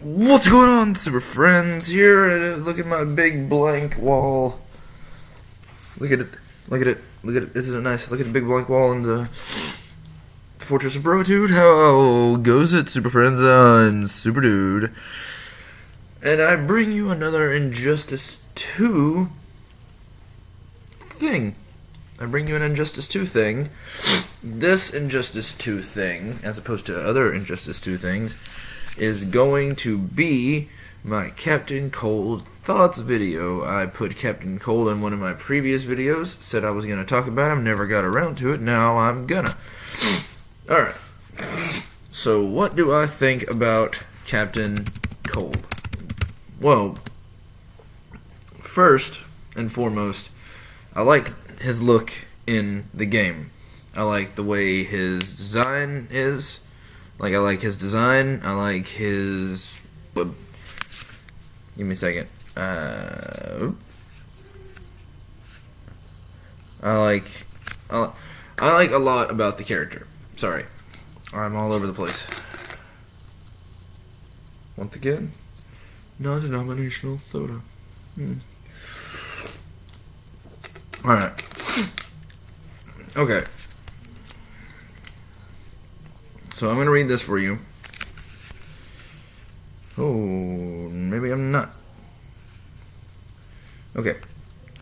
What's going on, Super Friends? Here, look at my big blank wall. Look at it. Look at it. Look at it. Isn't it nice? Look at the big blank wall in the Fortress of SuperDude. How goes it, Super Friends? I'm SuperDude, and I bring you another Injustice 2 thing. I bring you an Injustice 2 thing. This Injustice 2 thing, as opposed to other Injustice 2 things, is going to be my Captain Cold Thoughts video. I put Captain Cold in one of my previous videos, said I was going to talk about him, never got around to it, now I'm gonna. Alright, so what do I think about Captain Cold? Well, first and foremost, I like his look in the game. I like the way his design is. I like his design. I like his... Give me a second. I like a lot about the character. Sorry. I'm all over the place. Once again, non-denominational soda. Alright. Okay. So I'm going to read this for you. Oh, maybe I'm not. Okay.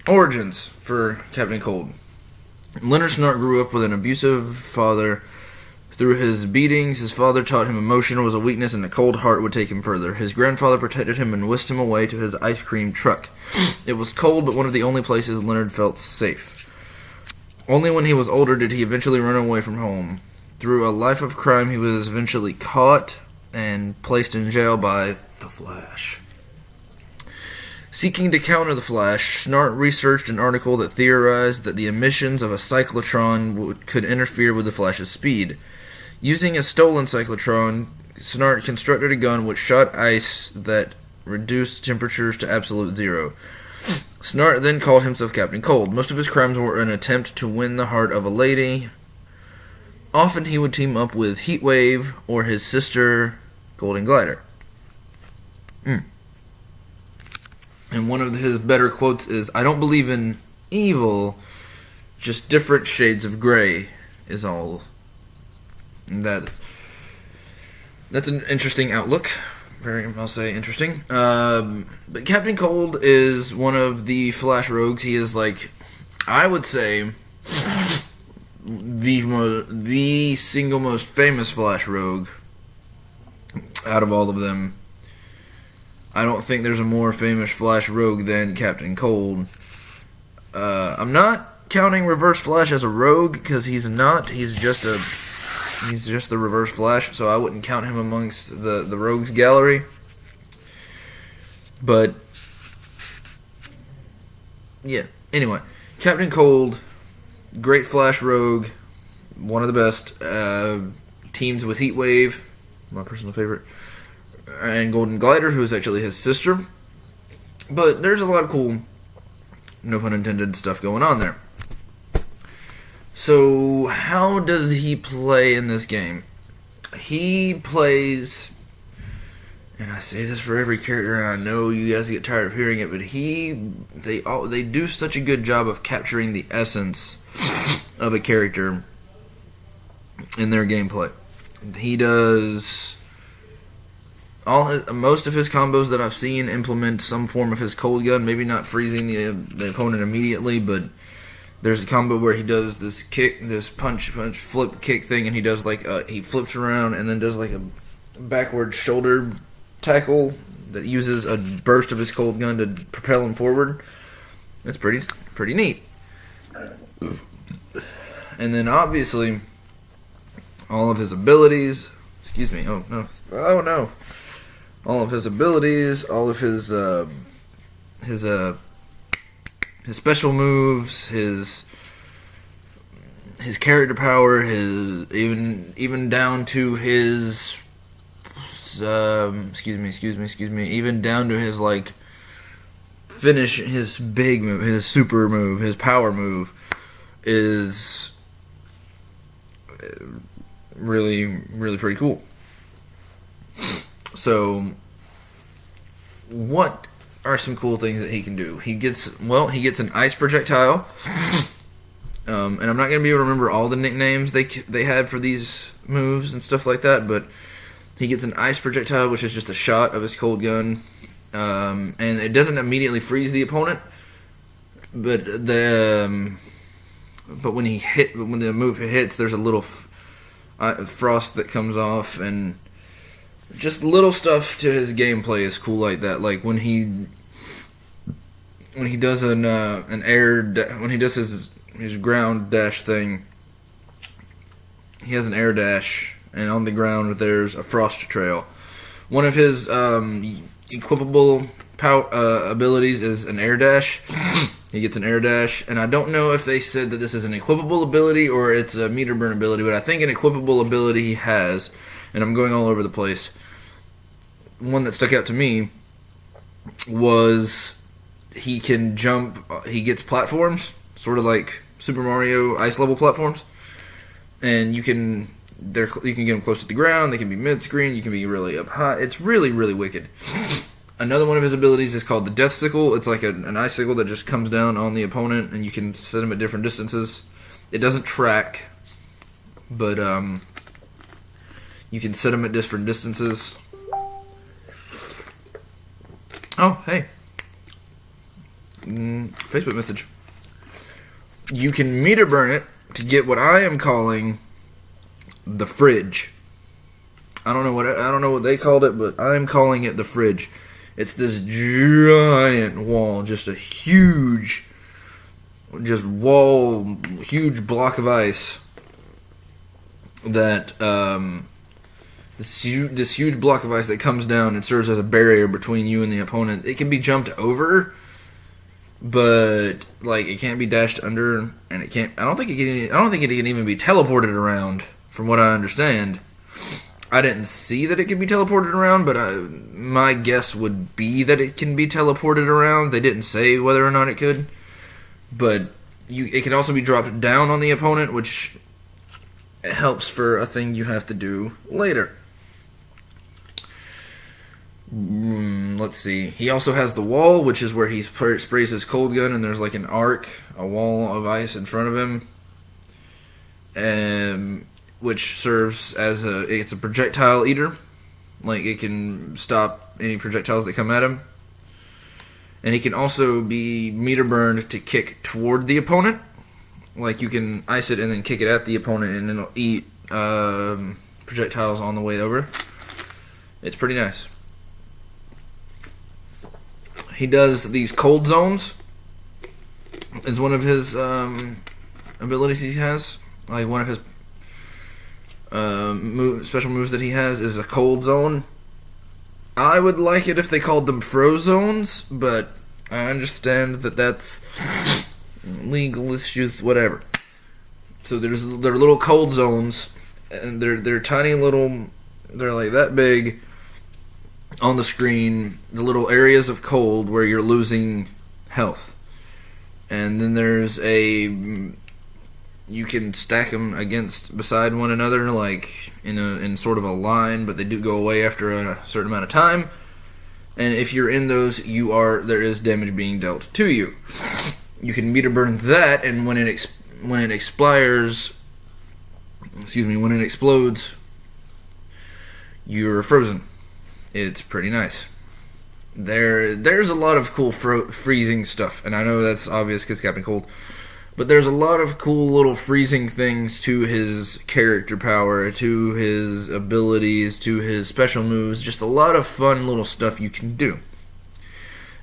Origins for Captain Cold. Leonard Snart grew up with an abusive father. Through his beatings, his father taught him emotion was a weakness and a cold heart would take him further. His grandfather protected him and whisked him away to his ice cream truck. It was cold, but one of the only places Leonard felt safe. Only when he was older did he eventually run away from home. Through a life of crime, he was eventually caught and placed in jail by the Flash. Seeking to counter the Flash, Snart researched an article that theorized that the emissions of a cyclotron could interfere with the Flash's speed. Using a stolen cyclotron, Snart constructed a gun which shot ice that reduced temperatures to absolute zero. Snart then called himself Captain Cold. Most of his crimes were an attempt to win the heart of a lady. Often he would team up with Heatwave or his sister, Golden Glider. And one of his better quotes is, "I don't believe in evil, just different shades of gray is all." And that's an interesting outlook. I'll say interesting. But Captain Cold is one of the Flash rogues. He is I would say, the single most famous Flash rogue out of all of them. I don't think there's a more famous Flash rogue than Captain Cold. I'm not counting Reverse Flash as a rogue because he's not. He's just the Reverse Flash, so I wouldn't count him amongst the rogues gallery. But yeah. Anyway, Captain Cold, great Flash rogue, one of the best. Teams with Heatwave, my personal favorite, and Golden Glider, who is actually his sister. But there's a lot of cool, no pun intended, stuff going on there. So, how does he play in this game? He plays, and I say this for every character, and I know you guys get tired of hearing it, but they do such a good job of capturing the essence of a character in their gameplay. He does most of his combos that I've seen implement some form of his cold gun, maybe not freezing the opponent immediately, but there's a combo where he does this kick, this punch, flip, kick thing, and he does he flips around and then does a backward shoulder tackle that uses a burst of his cold gun to propel him forward. It's pretty neat. And then obviously, all of his abilities, all of his abilities, all of his special moves, his character power, his even down to his even down to his finish, his big move, his super move, his power move is really, really pretty cool. So what are some cool things that he can do? He gets an ice projectile. And I'm not going to be able to remember all the nicknames they had for these moves and stuff like that, but he gets an ice projectile, which is just a shot of his cold gun, and it doesn't immediately freeze the opponent, but when the move hits, there's a little frost that comes off, and just little stuff to his gameplay is cool like that. Like when he does when he does his ground dash thing, he has an air dash, and on the ground there's a frost trail. One of his equipable abilities is an air dash. He gets an air dash, and I don't know if they said that this is an equipable ability or it's a meter burn ability, but I think an equipable ability he has, and I'm going all over the place. One that stuck out to me was he can jump, he gets platforms, sort of like Super Mario ice level platforms, and you can get them close to the ground, they can be mid-screen, you can be really up high. It's really, really wicked. Another one of his abilities is called the Death Sickle. It's like an icicle that just comes down on the opponent, and you can set him at different distances. It doesn't track, but you can set him at different distances. Oh, hey. Facebook message. You can meter burn it to get what I am calling the fridge. I don't know what they called it, but I'm calling it the fridge. It's this giant wall, just a huge block of ice that this huge block of ice that comes down and serves as a barrier between you and the opponent. It can be jumped over, but like it can't be dashed under, and it can't. I don't think it can even be teleported around. From what I understand, I didn't see that it could be teleported around, but my guess would be that it can be teleported around. They didn't say whether or not it could, but it can also be dropped down on the opponent, which helps for a thing you have to do later. Let's see. He also has the wall, which is where he sprays his cold gun, and there's like an arc, a wall of ice in front of him, which serves as it's a projectile eater. Like it can stop any projectiles that come at him. And he can also be meter burned to kick toward the opponent. Like you can ice it and then kick it at the opponent, and it'll eat projectiles on the way over. It's pretty nice. He does these cold zones. Is one of his abilities he has. Like one of his special moves that he has is a cold zone. I would like it if they called them froze zones, but I understand that that's legal issues, whatever. So they're little cold zones, and they're tiny little. They're like that big on the screen. The little areas of cold where you're losing health, and then there's you can stack them beside one another, like in sort of a line, but they do go away after a certain amount of time. And if you're in those, there is damage being dealt to you. You can meter burn that, and when it explodes, you're frozen. It's pretty nice. There's a lot of cool freezing stuff, and I know that's obvious because Captain Cold. But there's a lot of cool little freezing things to his character power, to his abilities, to his special moves. Just a lot of fun little stuff you can do.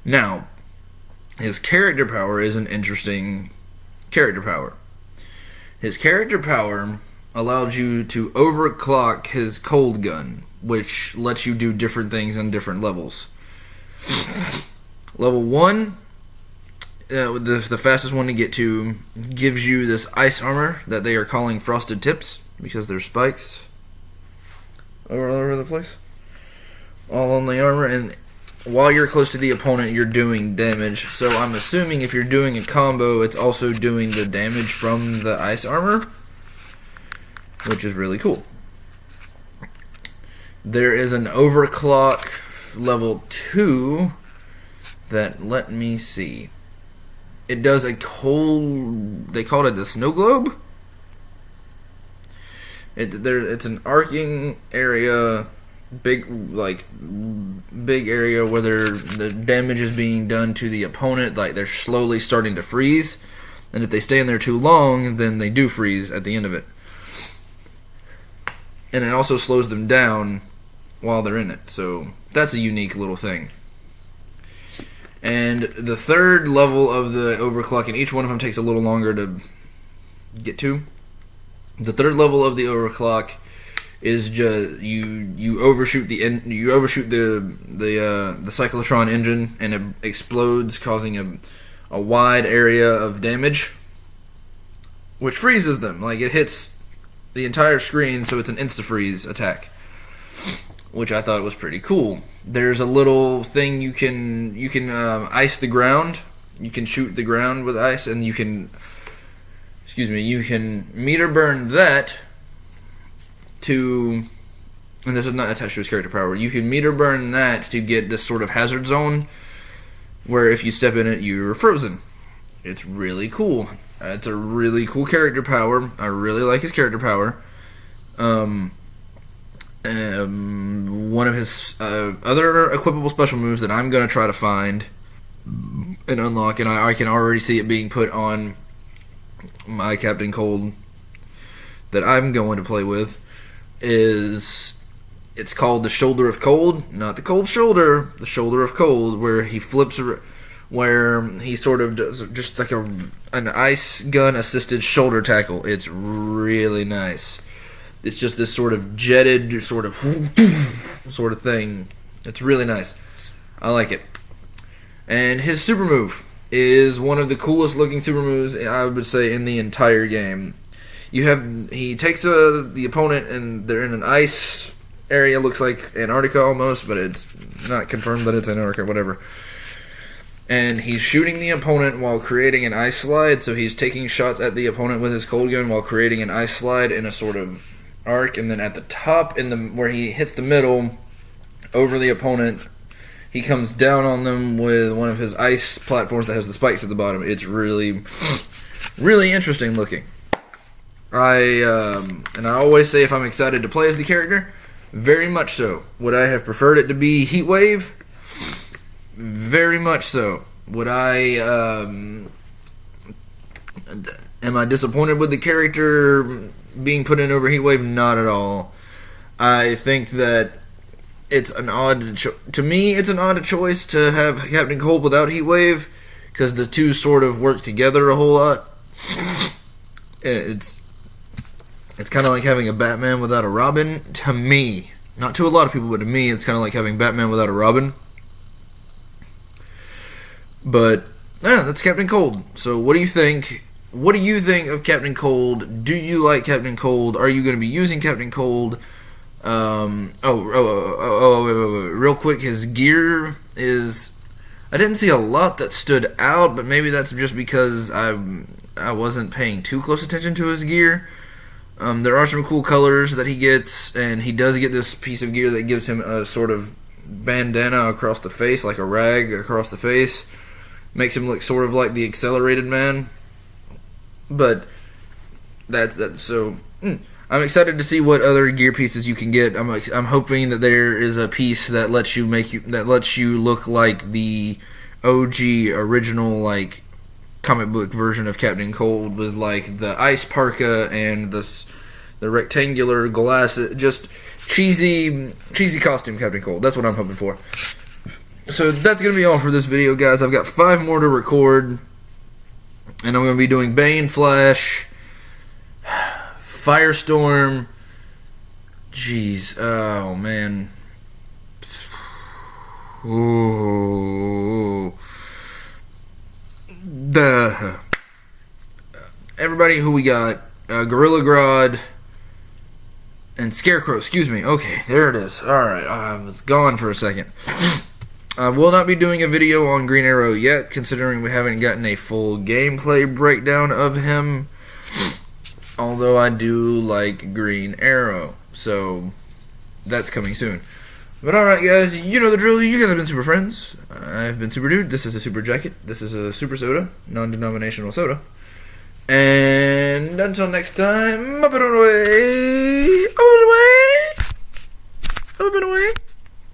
Now, his character power is an interesting character power. His character power allowed you to overclock his cold gun, which lets you do different things on different levels. Level 1... the fastest one to get to gives you this ice armor that they are calling frosted tips because there's spikes all over the place, all on the armor, and while you're close to the opponent, you're doing damage. So I'm assuming if you're doing a combo, it's also doing the damage from the ice armor, which is really cool. There is an overclock level 2 that, let me see. It does a cold, they call it the snow globe? It's an arcing area, big area where the damage is being done to the opponent, like they're slowly starting to freeze, and if they stay in there too long, then they do freeze at the end of it. And it also slows them down while they're in it, so that's a unique little thing. And the third level of the overclock, and each one of them takes a little longer to get to. The third level of the overclock is just you overshoot the cyclotron engine, and it explodes, causing a wide area of damage, which freezes them. Like, it hits the entire screen, so it's an insta-freeze attack, which I thought was pretty cool. There's a little thing you can ice the ground. You can shoot the ground with ice, and you can meter burn that to, and this is not attached to his character power, you can meter burn that to get this sort of hazard zone where if you step in it, you're frozen. It's really cool. It's a really cool character power. I really like his character power. One of his other equipable special moves that I'm going to try to find and unlock, and I can already see it being put on my Captain Cold that I'm going to play with, it's called the Shoulder of Cold, not the cold shoulder, the Shoulder of Cold, where he flips, where he sort of does just like an ice gun assisted shoulder tackle. It's really nice. It's just this sort of jetted sort of thing. It's really nice. I like it. And his super move is one of the coolest looking super moves, I would say, in the entire game. He takes the opponent, and they're in an ice area, looks like Antarctica almost, but it's not confirmed that it's Antarctica, whatever. And he's shooting the opponent while creating an ice slide, so he's taking shots at the opponent with his cold gun while creating an ice slide in a sort of arc, and then at the top, where he hits the middle, over the opponent, he comes down on them with one of his ice platforms that has the spikes at the bottom. It's really, really interesting looking. I always say if I'm excited to play as the character, very much so. Would I have preferred it to be Heatwave? Very much so. Would I, am I disappointed with the character being put in over Heatwave? Not at all. I think that it's an odd choice to have Captain Cold without Heatwave, because the two sort of work together a whole lot. It's kind of like having a Batman without a Robin, to me. Not to a lot of people, but to me, it's kind of like having Batman without a Robin. But, yeah, that's Captain Cold. So, what do you think? What do you think of Captain Cold? Do you like Captain Cold? Are you going to be using Captain Cold? Wait, real quick, his gear is, I didn't see a lot that stood out, but maybe that's just because I wasn't paying too close attention to his gear. There are some cool colors that he gets, and he does get this piece of gear that gives him a sort of bandana across the face, like a rag across the face. Makes him look sort of like the Accelerated Man. But so I'm excited to see what other gear pieces you can get. I'm hoping that there is a piece that lets you look like the OG original, like, comic book version of Captain Cold, with like the ice parka and the rectangular glasses, just cheesy costume Captain Cold. That's what I'm hoping for. So that's gonna be all for this video, guys. I've got 5 more to record, and I'm gonna be doing Bane, Flash, Firestorm. Jeez, oh man. Ooh. Everybody who we got, Gorilla Grodd and Scarecrow, excuse me. Okay, there it is. Alright, I was gone for a second. I will not be doing a video on Green Arrow yet, considering we haven't gotten a full gameplay breakdown of him. Although I do like Green Arrow, so that's coming soon. But alright, guys, you know the drill. You guys have been Super Friends. I've been SuperDude. This is a Super Jacket. This is a Super Soda, non-denominational soda. And until next time, up and away.